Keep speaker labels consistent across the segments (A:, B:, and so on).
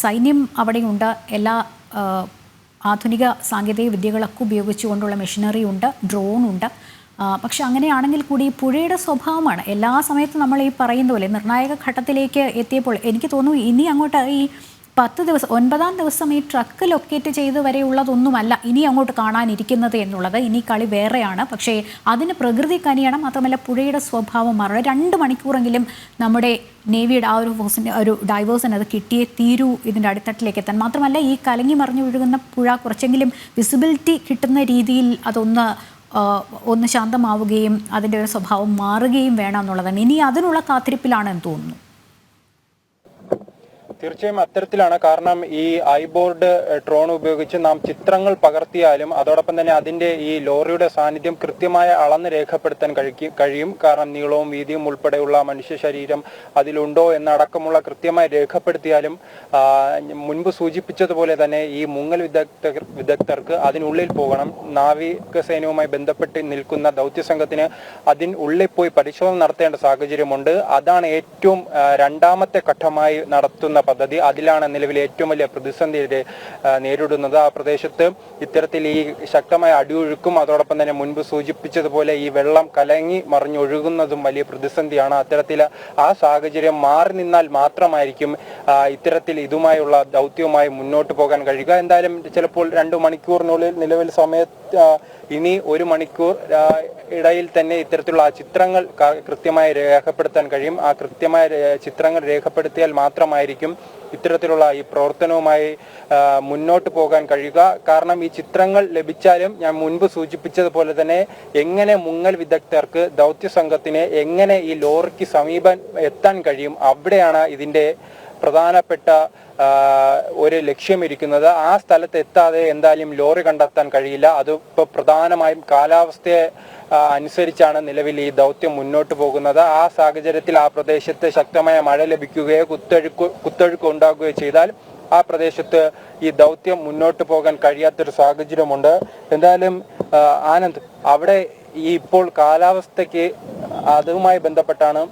A: സൈന്യം അവിടെയുണ്ട്, എല്ലാ ആധുനിക സാങ്കേതിക വിദ്യകളൊക്കെ ഉപയോഗിച്ചുകൊണ്ടുള്ള മെഷീനറി ഉണ്ട്, ഡ്രോൺ ഉണ്ട്. പക്ഷെ അങ്ങനെയാണെങ്കിൽ കൂടി പുഴയുടെ സ്വഭാവമാണ് എല്ലാ സമയത്തും നമ്മൾ ഈ പറയുന്ന പോലെ നിർണായക ഘട്ടത്തിലേക്ക് എത്തിയപ്പോൾ എനിക്ക് തോന്നുന്നു ഇനി അങ്ങോട്ട് ഈ 10 ദിവസം 9-ാം ദിവസം ഈ ട്രക്ക് ലൊക്കേറ്റ് ചെയ്ത് വരെയുള്ളതൊന്നുമല്ല ഇനി അങ്ങോട്ട് കാണാനിരിക്കുന്നത് എന്നുള്ളത്. ഇനി കളി വേറെയാണ്. പക്ഷേ അതിന് പ്രകൃതി കനിയണം, മാത്രമല്ല പുഴയുടെ സ്വഭാവം മാറണം. 2 മണിക്കൂറെങ്കിലും നമ്മുടെ നേവിയുടെ ആ ഒരു ഫോഴ്സിൻ്റെ ഒരു ഡൈവേഴ്സിന് അത് കിട്ടിയേ തീരൂ ഇതിൻ്റെ അടിത്തട്ടിലേക്ക് എത്താൻ. മാത്രമല്ല ഈ കലങ്ങി മറിഞ്ഞു ഒഴുകുന്ന പുഴ കുറച്ചെങ്കിലും വിസിബിലിറ്റി കിട്ടുന്ന രീതിയിൽ ഒന്ന് ശാന്തമാവുകയും അതിൻ്റെ ഒരു സ്വഭാവം മാറുകയും വേണം എന്നുള്ളതാണ്. ഇനി അതിനുള്ള കാത്തിരിപ്പിലാണെന്ന് തോന്നുന്നു.
B: തീർച്ചയായും അത്തരത്തിലാണ്. കാരണം ഈ ഐബോർഡ് ഡ്രോൺ ഉപയോഗിച്ച് നാം ചിത്രങ്ങൾ പകർത്തിയാലും അതോടൊപ്പം തന്നെ അതിൻ്റെ ഈ ലോറിയുടെ സാന്നിധ്യം കൃത്യമായ അളന്ന് രേഖപ്പെടുത്താൻ കഴിയും. കാരണം നീളവും വീതിയും ഉൾപ്പെടെയുള്ള മനുഷ്യ ശരീരം അതിലുണ്ടോ എന്നടക്കമുള്ള കൃത്യമായി രേഖപ്പെടുത്തിയാലും മുൻപ് സൂചിപ്പിച്ചതുപോലെ തന്നെ ഈ മുങ്ങൽ വിദഗ്ധർക്ക് അതിനുള്ളിൽ പോകണം. നാവികസേനയുമായി ബന്ധപ്പെട്ട് നിൽക്കുന്ന ദൗത്യസംഘത്തിന് അതിനുള്ളിൽ പോയി പരിശോധന നടത്തേണ്ട സാഹചര്യമുണ്ട്. അതാണ് ഏറ്റവും രണ്ടാമത്തെ ഘട്ടമായി നടത്തുന്ന പദ്ധതി. അതിലാണ് നിലവിൽ ഏറ്റവും വലിയ പ്രതിസന്ധി നേരിടുന്നത്. ആ പ്രദേശത്ത് ഇത്തരത്തിൽ ഈ ശക്തമായ അടിയൊഴുക്കും അതോടൊപ്പം തന്നെ മുൻപ് സൂചിപ്പിച്ചതുപോലെ ഈ വെള്ളം കലങ്ങി മറിഞ്ഞൊഴുകുന്നതും വലിയ പ്രതിസന്ധിയാണ്. അത്തരത്തിൽ ആ സാഹചര്യം മാറി നിന്നാൽ മാത്രമായിരിക്കും ഇത്തരത്തിൽ ഇതുമായുള്ള ദൗത്യവുമായി മുന്നോട്ട് പോകാൻ കഴിയുക. എന്തായാലും ചിലപ്പോൾ 2 മണിക്കൂറിനുള്ളിൽ നിലവിൽ ഇനി 1 മണിക്കൂർ ഇടയിൽ തന്നെ ഇത്തരത്തിലുള്ള ആ ചിത്രങ്ങൾ കൃത്യമായി രേഖപ്പെടുത്താൻ കഴിയും. ആ കൃത്യമായ ചിത്രങ്ങൾ രേഖപ്പെടുത്തിയാൽ മാത്രമായിരിക്കും ഇത്തരത്തിലുള്ള ഈ പ്രവർത്തനവുമായി മുന്നോട്ട് പോകാൻ കഴിയുക. കാരണം ഈ ചിത്രങ്ങൾ ലഭിച്ചാലും ഞാൻ മുൻപ് സൂചിപ്പിച്ചതുപോലെ തന്നെ എങ്ങനെ മുങ്ങൽ വിദഗ്ധർക്ക് ദൗത്യസംഘത്തിന് എങ്ങനെ ഈ ലോറിക്ക് സമീപം എത്താൻ കഴിയും, അവിടെയാണ് ഇതിൻ്റെ പ്രധാനപ്പെട്ട ഒരു ലക്ഷ്യമിരിക്കുന്നത്. ആ സ്ഥലത്ത് എത്താതെ എന്തായാലും ലോറി കണ്ടെത്താൻ കഴിയില്ല. അതിപ്പോൾ പ്രധാനമായും കാലാവസ്ഥയെ അനുസരിച്ചാണ് നിലവിൽ ഈ ദൗത്യം മുന്നോട്ട് പോകുന്നത്. ആ സാഹചര്യത്തിൽ ആ പ്രദേശത്ത് ശക്തമായ മഴ ലഭിക്കുകയോ കുത്തൊഴുക്ക് ഉണ്ടാകുകയോ ചെയ്താൽ ആ പ്രദേശത്ത് ഈ ദൗത്യം മുന്നോട്ട് പോകാൻ കഴിയാത്തൊരു സാഹചര്യമുണ്ട്. എന്തായാലും ആനന്ദ്, അവിടെ ഇപ്പോൾ കാലാവസ്ഥയ്ക്ക് അതുമായി ബന്ധപ്പെട്ടാണ്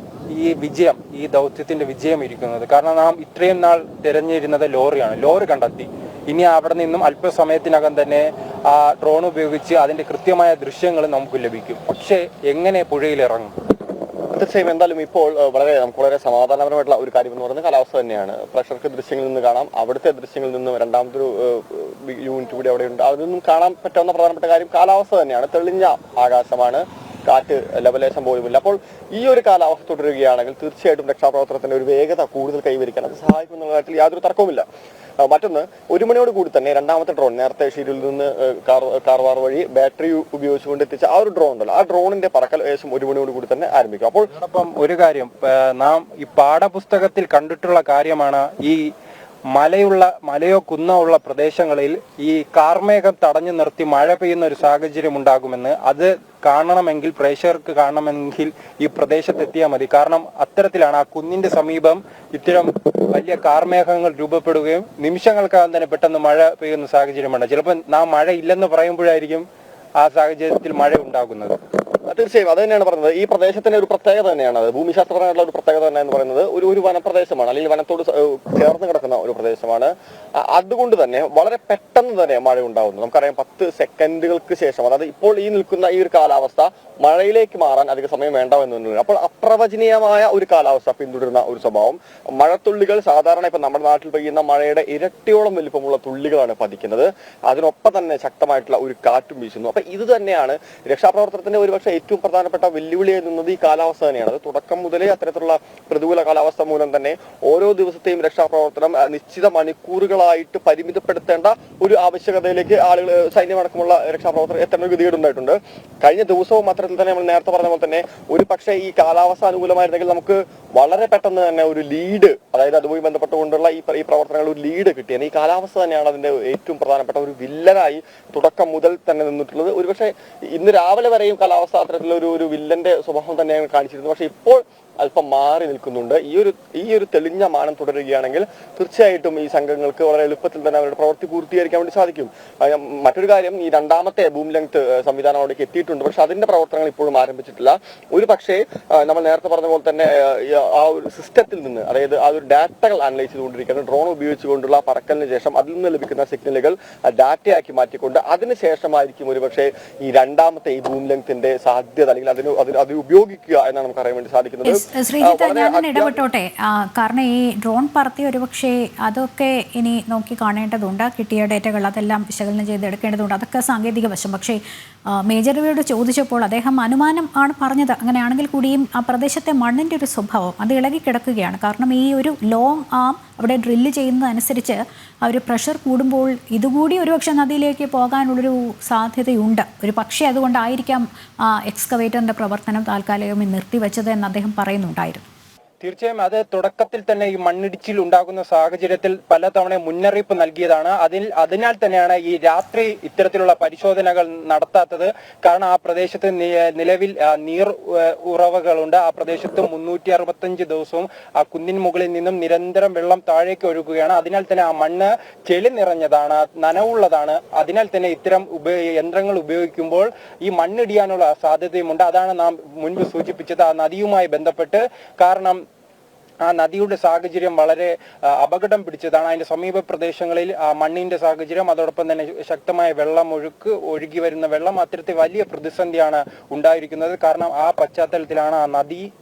B: ഈ ദൗത്യത്തിന്റെ വിജയം ഇരിക്കുന്നത്. കാരണം നാം ഇത്രയും നാൾ തിരഞ്ഞിരുന്നത് ലോറിയാണ്. ലോറി കണ്ടെത്തി. ഇനി അവിടെ നിന്നും അല്പസമയത്തിനകം തന്നെ ആ ഡ്രോൺ ഉപയോഗിച്ച് അതിന്റെ കൃത്യമായ ദൃശ്യങ്ങൾ നമുക്ക് ലഭിക്കും. പക്ഷേ എങ്ങനെ പുഴയിൽ ഇറങ്ങും?
C: തീർച്ചയായും എന്തായാലും ഇപ്പോൾ നമുക്ക് വളരെ സമാധാനപരമായിട്ടുള്ള ഒരു കാര്യം എന്ന് പറയുന്നത് കാലാവസ്ഥ തന്നെയാണ്. പ്രഷർക്ക് ദൃശ്യങ്ങളിൽ നിന്ന് കാണാം. അവിടുത്തെ ദൃശ്യങ്ങളിൽ നിന്ന് രണ്ടാമതൊരു യൂണിറ്റ് കൂടി അവിടെയുണ്ട്. അതിൽ നിന്നും കാണാൻ പറ്റാവുന്ന പ്രധാനപ്പെട്ട കാര്യം കാലാവസ്ഥ തന്നെയാണ്. തെളിഞ്ഞ ആകാശമാണ്, കാറ്റ് ലവലേശം പോലുമില്ല. അപ്പോൾ ഈ ഒരു കാലാവസ്ഥ തുടരുകയാണെങ്കിൽ തീർച്ചയായിട്ടും രക്ഷാപ്രവർത്തനത്തിന്റെ ഒരു വേഗത കൂടുതൽ കൈവരിക്കാൻ അത് സഹായിക്കും എന്നുള്ള കാര്യത്തിൽ യാതൊരു തർക്കവുമില്ല. മറ്റൊന്ന്, 1 മണിയോട് കൂടി തന്നെ രണ്ടാമത്തെ ഡ്രോൺ നേരത്തെ ഷീരിൽ നിന്ന് കാർവാർ വഴി ബാറ്ററി ഉപയോഗിച്ചുകൊണ്ട് എത്തിച്ച ആ ഒരു ഡ്രോൺ ഉണ്ടല്ലോ, ആ ഡ്രോണിന്റെ പറക്കൽ ഏകദേശം 1 മണിയോട് കൂടി തന്നെ ആരംഭിക്കും. അപ്പോൾ
B: ഒരു കാര്യം നാം ഈ പാഠപുസ്തകത്തിൽ കണ്ടിട്ടുള്ള കാര്യമാണ്, ഈ മലയോ കുന്നോ ഉള്ള പ്രദേശങ്ങളിൽ ഈ കാർമേഘം തടഞ്ഞു നിർത്തി മഴ പെയ്യുന്ന ഒരു സാഹചര്യം ഉണ്ടാകുമെന്ന്. അത് കാണണമെങ്കിൽ, പ്രേക്ഷകർക്ക് കാണണമെങ്കിൽ ഈ പ്രദേശത്ത് എത്തിയാൽ മതി. കാരണം അത്തരത്തിലാണ് ആ കുന്നിന്റെ സമീപം ഇത്തരം വലിയ കാർമേഘങ്ങൾ രൂപപ്പെടുകയും നിമിഷങ്ങൾക്കകം തന്നെ പെട്ടെന്ന് മഴ പെയ്യുന്ന സാഹചര്യമുണ്ട്. ചിലപ്പോൾ നാം മഴ ഇല്ലെന്ന് പറയുമ്പോഴായിരിക്കും ആ സാഹചര്യത്തിൽ മഴ ഉണ്ടാകുന്നത്.
C: തീർച്ചയായും അത് തന്നെയാണ് പറയുന്നത്. ഈ പ്രദേശത്തിന്റെ ഒരു പ്രത്യേകത തന്നെയാണ് അത്. ഭൂമിശാസ്ത്രപരമായിട്ടുള്ള ഒരു പ്രത്യേകത തന്നെ എന്ന് പറയുന്നത് ഒരു വനപ്രദേശമാണ്, അല്ലെങ്കിൽ വനത്തോട് ചേർന്ന് കിടക്കുന്ന ഒരു പ്രദേശമാണ്. അതുകൊണ്ട് തന്നെ വളരെ പെട്ടെന്ന് തന്നെ മഴ ഉണ്ടാകുന്നു. നമുക്കറിയാം 10 സെക്കൻഡുകൾക്ക് ശേഷം, അതായത് ഇപ്പോൾ ഈ നിൽക്കുന്ന ഈ ഒരു കാലാവസ്ഥ മഴയിലേക്ക് മാറാൻ അധിക സമയം വേണ്ട എന്നുള്ളത്. അപ്പോൾ അപ്രവചനീയമായ ഒരു കാലാവസ്ഥ പിന്തുടരുന്ന ഒരു സ്വഭാവം. മഴത്തുള്ളികൾ സാധാരണ ഇപ്പൊ നമ്മുടെ നാട്ടിൽ പെയ്യുന്ന മഴയുടെ ഇരട്ടിയോളം വലിപ്പമുള്ള തുള്ളികളാണ് പതിക്കുന്നത്. അതിനൊപ്പം തന്നെ ശക്തമായിട്ടുള്ള ഒരു കാറ്റും വീശുന്നു. അപ്പൊ ഇത് തന്നെയാണ് രക്ഷാപ്രവർത്തനത്തിന്റെ ഒരുപക്ഷെ ഏറ്റവും പ്രധാനപ്പെട്ട വെല്ലുവിളിയായി നിന്നത് ഈ കാലാവസ്ഥ തന്നെയാണ്. അത് തുടക്കം മുതലേ അത്തരത്തിലുള്ള പ്രതികൂല കാലാവസ്ഥ മൂലം തന്നെ ഓരോ ദിവസത്തെയും രക്ഷാപ്രവർത്തനം നിശ്ചിത മണിക്കൂറുകളായിട്ട് പരിമിതപ്പെടുത്തേണ്ട ഒരു ആവശ്യകതയിലേക്ക് ആളുകൾ, സൈന്യമടക്കമുള്ള രക്ഷാപ്രവർത്തകർ എത്തേണ്ട ഒരു ഗതികേടുണ്ടായിട്ടുണ്ട്. കഴിഞ്ഞ ദിവസവും അത്തരത്തിൽ തന്നെ നമ്മൾ നേരത്തെ പറഞ്ഞ പോലെ തന്നെ ഒരു പക്ഷേ ഈ കാലാവസ്ഥ അനുകൂലമായിരുന്നെങ്കിൽ നമുക്ക് വളരെ പെട്ടെന്ന് തന്നെ ഒരു ലീഡ്, അതായത് അതുമായി ബന്ധപ്പെട്ടുകൊണ്ടുള്ള ഈ പ്രവർത്തനങ്ങൾ ഒരു ലീഡ് കിട്ടിയത്. ഈ കാലാവസ്ഥ തന്നെയാണ് അതിന്റെ ഏറ്റവും പ്രധാനപ്പെട്ട ഒരു വില്ലനായി തുടക്കം മുതൽ തന്നെ നിന്നിട്ടുള്ളത്. ഒരുപക്ഷെ ഇന്ന് രാവിലെ വരെയും കാലാവസ്ഥ അത്തരത്തിലൊരു വില്ലന്റെ സ്വഭാവം തന്നെയാണ് കാണിച്ചിരുന്നത്. പക്ഷെ ഇപ്പോൾ അല്പം മാറി നിൽക്കുന്നുണ്ട്. ഈ ഒരു തെളിഞ്ഞ മാനം തുടരുകയാണെങ്കിൽ തീർച്ചയായിട്ടും ഈ സംഘങ്ങൾക്ക് വളരെ എളുപ്പത്തിൽ തന്നെ അവരുടെ പ്രവൃത്തി പൂർത്തീകരിക്കാൻ വേണ്ടി സാധിക്കും. മറ്റൊരു കാര്യം, ഈ രണ്ടാമത്തെ ബൂം ലെങ്ത് സംവിധാനം അവിടേക്ക് എത്തിയിട്ടുണ്ട്. പക്ഷെ അതിന്റെ പ്രവർത്തനങ്ങൾ ഇപ്പോഴും ആരംഭിച്ചിട്ടില്ല. ഒരു പക്ഷേ നമ്മൾ നേരത്തെ പറഞ്ഞ പോലെ തന്നെ ആ ഒരു സിസ്റ്റത്തിൽ നിന്ന്, അതായത് ആ ഒരു ഡാറ്റകൾ അനലൈസ് ചെയ്തുകൊണ്ടിരിക്കുന്നത് ഡ്രോൺ ഉപയോഗിച്ചുകൊണ്ടുള്ള പറക്കലിന് ശേഷം അതിൽ നിന്ന് ലഭിക്കുന്ന സിഗ്നലുകൾ ഡാറ്റയാക്കി മാറ്റിക്കൊണ്ട് അതിനുശേഷമായിരിക്കും ഒരുപക്ഷെ ഈ രണ്ടാമത്തെ ഈ ബൂം ലെങ്ത്തിന്റെ സാധ്യത, അല്ലെങ്കിൽ അത് ഉപയോഗിക്കുക എന്നാണ് നമുക്ക് അറിയാൻ വേണ്ടി സാധിക്കുന്നത്.
A: ശ്രീജിത്ത്, ഞാൻ ഇടപെട്ടോട്ടെ. കാരണം ഈ ഡ്രോൺ പറത്തി ഒരുപക്ഷെ അതൊക്കെ ഇനി നോക്കി കാണേണ്ടതുണ്ട്. കിട്ടിയ ഡേറ്റകൾ അതെല്ലാം വിശകലനം ചെയ്തെടുക്കേണ്ടതുണ്ട്. അതൊക്കെ സാങ്കേതിക വശം. പക്ഷേ മേജർ രവിയോട് ചോദിച്ചപ്പോൾ അദ്ദേഹം അനുമാനം ആണ് പറഞ്ഞത്. അങ്ങനെയാണെങ്കിൽ കൂടിയും ആ പ്രദേശത്തെ മണ്ണിൻ്റെ ഒരു സ്വഭാവം അത് ഇളകിക്കിടക്കുകയാണ്. കാരണം ഈ ഒരു ലോങ് ആം അവിടെ ഡ്രില്ല് ചെയ്യുന്നതനുസരിച്ച് ആ ഒരു പ്രഷർ കൂടുമ്പോൾ ഇതുകൂടി ഒരുപക്ഷെ നദിയിലേക്ക് പോകാനുള്ളൊരു സാധ്യതയുണ്ട്. ഒരു പക്ഷേ അതുകൊണ്ടായിരിക്കാം എക്സ്കവേറ്ററിൻ്റെ പ്രവർത്തനം താൽക്കാലികമായി നിർത്തിവെച്ചത് എന്ന് അദ്ദേഹം പറയുന്നുണ്ടായിരുന്നു.
B: തീർച്ചയായും അത് തുടക്കത്തിൽ തന്നെ ഈ മണ്ണിടിച്ചിൽ ഉണ്ടാകുന്ന സാഹചര്യത്തിൽ പലതവണ മുന്നറിയിപ്പ് നൽകിയതാണ്. അതിനാൽ തന്നെയാണ് ഈ രാത്രി ഇത്തരത്തിലുള്ള പരിശോധനകൾ നടത്താത്തത്. കാരണം ആ പ്രദേശത്ത് നിലവിൽ നീർ ഉറവകളുണ്ട്. ആ പ്രദേശത്ത് 365 ദിവസവും ആ കുന്നിൻ മുകളിൽ നിന്നും നിരന്തരം വെള്ളം താഴേക്ക് ഒഴുകുകയാണ്. അതിനാൽ തന്നെ ആ മണ്ണ് ചെളി നിറഞ്ഞതാണ്, നനവുള്ളതാണ്. അതിനാൽ തന്നെ ഇത്തരം യന്ത്രങ്ങൾ ഉപയോഗിക്കുമ്പോൾ ഈ മണ്ണിടിയാനുള്ള സാധ്യതയുമുണ്ട്. അതാണ് നാം മുൻപ് സൂചിപ്പിച്ചത് ആ നദിയുമായി ബന്ധപ്പെട്ട്. കാരണം ആ നദിയുടെ സാഹചര്യം വളരെ അപകടം പിടിച്ചതാണ്. അതിന്റെ സമീപ പ്രദേശങ്ങളിൽ ആ മണ്ണിന്റെ സാഹചര്യം, അതോടൊപ്പം തന്നെ ശക്തമായ ഒഴുകി വരുന്ന വെള്ളം, അത്തരത്തിൽ വലിയ പ്രതിസന്ധിയാണ് ഉണ്ടായിരിക്കുന്നത്. കാരണം ആ പശ്ചാത്തലത്തിലാണ് ആ നദിക്ക്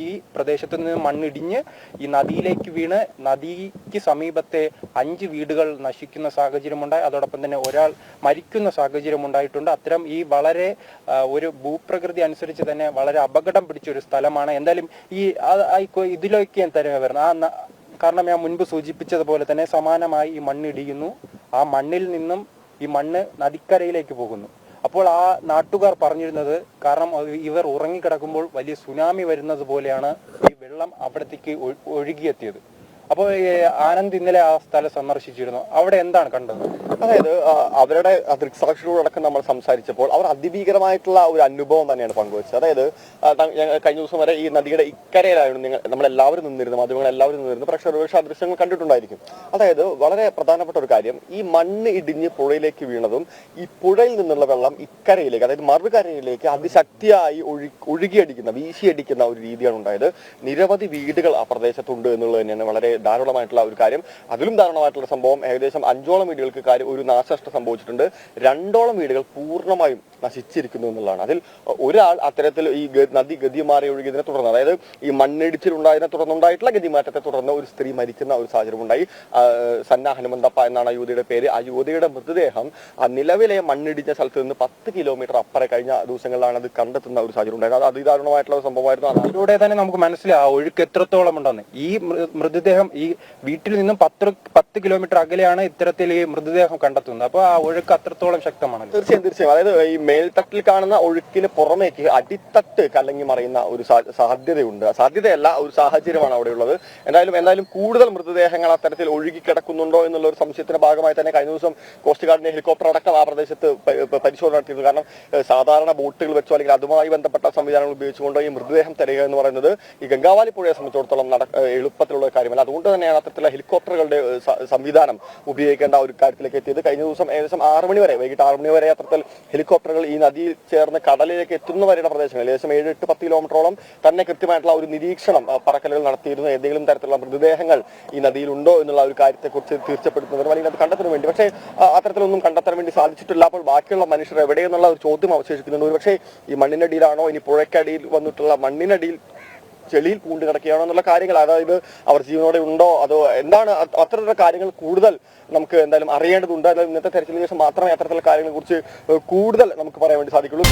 B: ഈ പ്രദേശത്ത് നിന്ന് മണ്ണിടിഞ്ഞ് ഈ നദിയിലേക്ക് വീണ് നദിക്ക് സമീപത്തെ 5 വീടുകൾ നശിക്കുന്ന സാഹചര്യമുണ്ടായി. അതോടൊപ്പം തന്നെ ഒരാൾ മരിക്കുന്ന സാഹചര്യം ഉണ്ടായിട്ടുണ്ട്. അത്തരം ഈ വളരെ ഒരു ഭൂപ്രകൃതി അനുസരിച്ച് തന്നെ വളരെ അപകടം പിടിച്ച ഒരു സ്ഥലമാണ്. എന്തായാലും ഇതിലേക്ക് തന്നെ വരുന്നത് കാരണം ഞാൻ മുൻപ് സൂചിപ്പിച്ചതുപോലെ തന്നെ സമാനമായി ഈ മണ്ണിടിയുന്നു. ആ മണ്ണിൽ നിന്നും ഈ മണ്ണ് നദിക്കരയിലേക്ക് പോകുന്നു. അപ്പോൾ ആ നാട്ടുകാർ പറഞ്ഞിരുന്നത്, കാരണം ഇവർ ഉറങ്ങിക്കിടക്കുമ്പോൾ വലിയ സുനാമി വരുന്നത് പോലെയാണ് ഈ വെള്ളം അവിടത്തേക്ക് ഒഴുകിയെത്തിയത്. അപ്പോൾ ആനന്ദ് ഇന്നലെ ആ സ്ഥലം സന്ദർശിച്ചിരുന്നു. അവിടെ എന്താണ് കണ്ടത്?
C: അതായത് അവരുടെ ദൃക്സാക്ഷികളോടൊപ്പം നമ്മൾ സംസാരിച്ചപ്പോൾ അവർ അതിഭീകരമായിട്ടുള്ള ഒരു അനുഭവം തന്നെയാണ് പങ്കുവച്ചത്. അതായത് കഴിഞ്ഞ ദിവസം വരെ ഈ നദിയുടെ ഇക്കരയിലായിരുന്നു നമ്മളെല്ലാവരും നിന്നിരുന്നു, മാധ്യമങ്ങൾ എല്ലാവരും നിന്നിരുന്നു. പക്ഷേ ഒരുപക്ഷെ ആ ദൃശ്യങ്ങൾ കണ്ടിട്ടുണ്ടായിരിക്കും. അതായത് വളരെ പ്രധാനപ്പെട്ട ഒരു കാര്യം, ഈ മണ്ണ് ഇടിഞ്ഞ് പുഴയിലേക്ക് വീണതും ഈ പുഴയിൽ നിന്നുള്ള വെള്ളം ഇക്കരയിലേക്ക്, അതായത് മറുകരയിലേക്ക് അതിശക്തിയായി ഒഴുകിയടിക്കുന്ന, വീശിയടിക്കുന്ന ഒരു രീതിയാണ് ഉണ്ടായത്. നിരവധി വീടുകൾ ആ പ്രദേശത്തുണ്ട് എന്നുള്ളത് തന്നെയാണ് വളരെ ദാരുണമായിട്ടുള്ള ഒരു കാര്യം. അതിലും ദാരുണമായിട്ടുള്ള സംഭവം, ഏകദേശം 5ഓളം വീടുകൾക്ക് ഒരു നാശനഷ്ടം സംഭവിച്ചിട്ടുണ്ട്. 2ഓളം വീടുകൾ പൂർണ്ണമായും നശിച്ചിരിക്കുന്നു എന്നുള്ളതാണ്. അതിൽ ഒരാൾ അത്തരത്തിൽ ഈ നദി ഗതിമാറി ഒഴുകിയതിനെ തുടർന്ന്, അതായത് ഈ മണ്ണിടിച്ചിലുണ്ടായതിനെ തുടർന്നുണ്ടായിട്ടുള്ള ഗതിമാറ്റത്തെ തുടർന്ന് ഒരു സ്ത്രീ മരിക്കുന്ന ഒരു സാഹചര്യം ഉണ്ടായി. സന്ന ഹനുമന്തപ്പ എന്നാണ് ആ യുവതിയുടെ പേര്. ആ യുവതിയുടെ മൃതദേഹം ആ നിലവിലെ മണ്ണിടിഞ്ഞ സ്ഥലത്ത് നിന്ന് 10 കിലോമീറ്റർ അപ്പുറം കഴിഞ്ഞ ദിവസങ്ങളിലാണ് അത് കണ്ടെത്തുന്ന ഒരു സാഹചര്യം ഉണ്ടായത്. അത് അതിദാരുണമായിട്ടുള്ള ഒരു സംഭവമായിരുന്നു.
B: അതിലൂടെ തന്നെ നമുക്ക് മനസ്സിലാവും ഒഴുക്ക് എത്രത്തോളം ഉണ്ടെന്ന്. ഈ മൃതദേഹം ഈ വീട്ടിൽ നിന്നും 10 കിലോമീറ്റർ അകലെയാണ് ഇത്തരത്തിൽ ഈ മൃതദേഹം കണ്ടെത്തുന്നത്. അപ്പോൾ ആ ഒഴുക്ക് അത്രത്തോളം ശക്തമാണ്.
C: തീർച്ചയായും. അതായത് ഈ മേൽത്തട്ടിൽ കാണുന്ന ഒഴുക്കിന് പുറമേക്ക് അടിത്തട്ട് കലങ്ങി മറിയുന്ന ഒരു സാധ്യതയുണ്ട്. സാധ്യതയല്ല, ഒരു സാഹചര്യമാണ് അവിടെ ഉള്ളത്. എന്തായാലും കൂടുതൽ മൃതദേഹങ്ങൾ അത്തരത്തിൽ ഒഴുകി കിടക്കുന്നുണ്ടോ എന്നുള്ള ഒരു സംശയത്തിന്റെ ഭാഗമായി തന്നെ കഴിഞ്ഞ ദിവസം കോസ്റ്റ് ഗാർഡിന്റെ ഹെലികോപ്റ്റർ അടക്കം ആ പ്രദേശത്ത് പരിശോധന നടത്തിയിരുന്നു. കാരണം സാധാരണ ബോട്ടുകൾ വെച്ചോ അല്ലെങ്കിൽ അതുമായി ബന്ധപ്പെട്ട സംവിധാനങ്ങൾ ഉപയോഗിച്ചുകൊണ്ടോ ഈ മൃതദേഹം തരിക എന്ന് പറയുന്നത് ഈ ഗംഗാവാലി പുഴയെ സംബന്ധിച്ചിടത്തോളം എളുപ്പത്തിലുള്ള കാര്യമല്ല. അതുകൊണ്ട് തന്നെയാണ് അത്തരത്തിലുള്ള ഹെലികോപ്റ്ററുകളുടെ സംവിധാനം ഉപയോഗിക്കേണ്ട ഒരു കാര്യത്തിലേക്ക് എത്തിയത്. കഴിഞ്ഞ ദിവസം ഏകദേശം വൈകിട്ട് 6 മണി വരെ അത്തരത്തിൽ ഹെലികോപ്റ്ററുകൾ ഈ നദിയിൽ ചേർന്ന് കടലിലേക്ക് എത്തുന്നവരുടെ പ്രദേശങ്ങളിൽ ഏകദേശം 7-10 കിലോമീറ്ററോളം തന്നെ കൃത്യമായിട്ടുള്ള ഒരു നിരീക്ഷണം പറക്കലുകൾ നടത്തിയിരുന്നു. ഏതെങ്കിലും തരത്തിലുള്ള മൃതദേഹങ്ങൾ ഈ നദിയിലുണ്ടോ എന്നുള്ള ഒരു കാര്യത്തെക്കുറിച്ച് തീർച്ചപ്പെടുത്തുന്നതിന് അല്ലെങ്കിൽ അത് കണ്ടെത്താൻ വേണ്ടി. പക്ഷേ അത്തരത്തിലൊന്നും കണ്ടെത്താൻ വേണ്ടി സാധിച്ചിട്ടില്ല. അപ്പോൾ ബാക്കിയുള്ള മനുഷ്യർ എവിടെയെന്നുള്ള ഒരു ചോദ്യം അവശേഷിക്കുന്നുണ്ട്. ഒരു പക്ഷേ ഈ മണ്ണിനടിയിലാണോ, ഇനി പുഴയ്ക്കടിയിൽ വന്നിട്ടുള്ള മണ്ണിനടിയിൽ ചെളിയിൽ പൂണ്ട് കിടക്കുകയാണോ എന്നുള്ള കാര്യങ്ങൾ, അതായത് അവർ ജീവനോടെ ഉണ്ടോ അതോ എന്താണ്, അത്തരത്തിലുള്ള കാര്യങ്ങൾ കൂടുതൽ നമുക്ക് എന്തായാലും അറിയേണ്ടതുണ്ട്. അതായത് ഇന്നത്തെ തെരച്ചിലിന് ശേഷം മാത്രമേ അത്തരത്തിലുള്ള കാര്യങ്ങളെ കുറിച്ച് കൂടുതൽ നമുക്ക് പറയാൻ വേണ്ടി സാധിക്കുള്ളൂ.